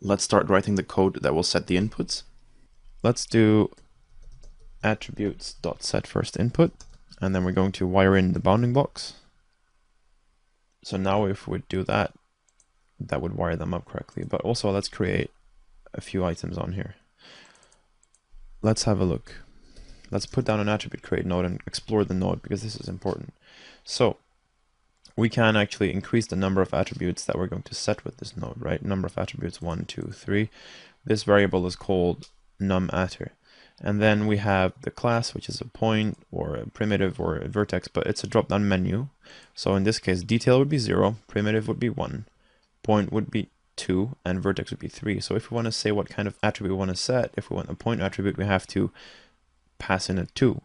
Let's start writing the code that will set the inputs. Let's do attributes.set first input, and then we're going to wire in the bounding box. So now if we do that, that would wire them up correctly. But also let's create a few items on here. Let's have a look. Let's put down an attribute create node and explore the node because this is important. So we can actually increase the number of attributes that we're going to set with this node, right? Number of attributes 1, 2, 3. This variable is called numatter. And then we have the class, which is a point or a primitive or a vertex, but it's a drop-down menu. So in this case, detail would be 0, primitive would be 1, point would be 2, and vertex would be 3. So if we want to say what kind of attribute we want to set, if we want a point attribute, we have to pass in a 2.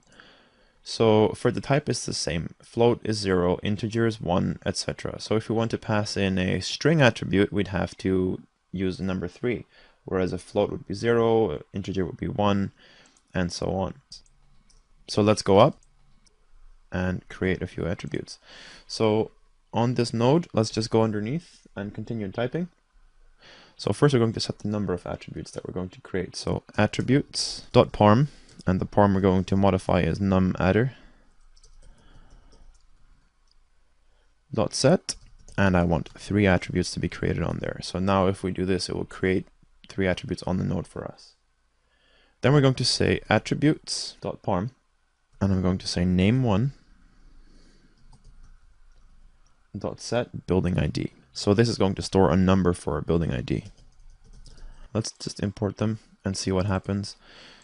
So for the type, it's the same. Float is 0, integer is 1, etc. So if we want to pass in a string attribute, we'd have to use the number 3, whereas a float would be 0, integer would be 1, and so on. So let's go up and create a few attributes. So on this node, let's just go underneath and continue typing. So first we're going to set the number of attributes that we're going to create. So attributes.parm, and the parm we're going to modify is numatter.set, and I want 3 attributes to be created on there. So now if we do this, it will create 3 attributes on the node for us. Then we're going to say attributes.parm, and I'm going to say name1.set building ID. So this is going to store a number for our building ID. Let's just import them and see what happens.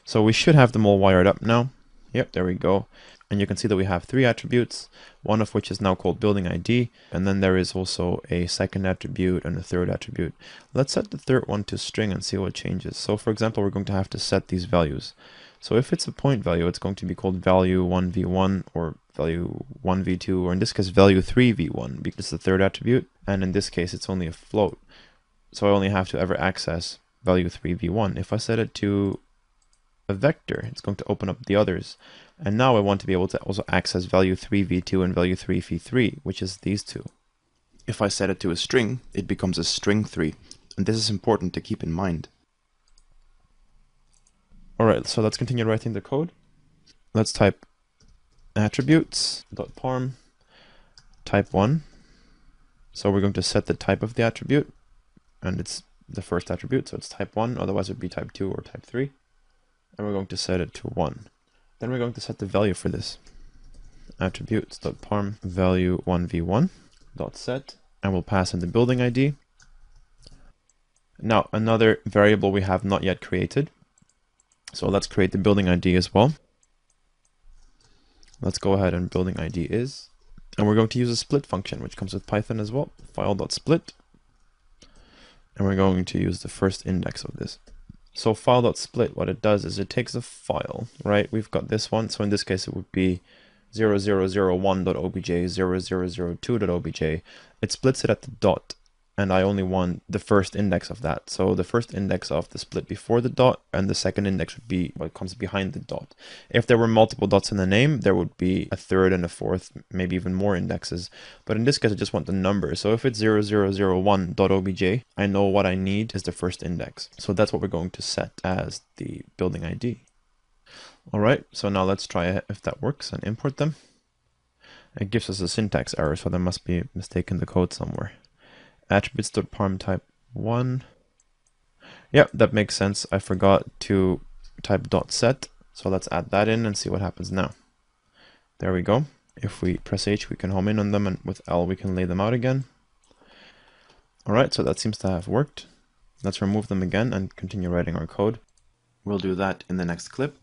So we should have them all wired up now. Yep, there we go. And you can see that we have 3 attributes, one of which is now called building ID. And then there is also a second attribute and a third attribute. Let's set the third one to string and see what changes. So for example, we're going to have to set these values. So if it's a point value, it's going to be called value 1v1 or value 1v2, or in this case, value 3v1, because it's the third attribute. And in this case, it's only a float. So I only have to ever access value 3v1. If I set it to a vector, it's going to open up the others. And now I want to be able to also access value 3v2 and value 3v3, which is these two. If I set it to a string, it becomes a string 3. And this is important to keep in mind. Alright, so let's continue writing the code. Let's type attributes.parm type 1. So we're going to set the type of the attribute, and it's the first attribute, so it's type 1, otherwise it would be type 2 or type 3. And we're going to set it to 1. Then we're going to set the value for this. Attributes.parm value 1v1.set, and we'll pass in the building ID. Now another variable we have not yet created. So let's create the building ID as well. Let's go ahead and building ID is, and we're going to use a split function, which comes with Python as well, file.split. And we're going to use the first index of this. So file.split, what it does is it takes a file, right? We've got this one. So in this case, it would be 0001.obj, 0002.obj. It splits it at the dot, and I only want the first index of that. So the first index of the split before the dot, and the second index would be what comes behind the dot. If there were multiple dots in the name, there would be a third and a fourth, maybe even more indexes. But in this case, I just want the number. So if it's 0001.obj, I know what I need is the first index. So that's what we're going to set as the building ID. All right, so now let's try if that works and import them. It gives us a syntax error, so there must be a mistake in the code somewhere. Attributes.parm type 1. Yep, that makes sense. I forgot to type .set. So let's add that in and see what happens now. There we go. If we press H, we can home in on them, and with L, we can lay them out again. All right, so that seems to have worked. Let's remove them again and continue writing our code. We'll do that in the next clip.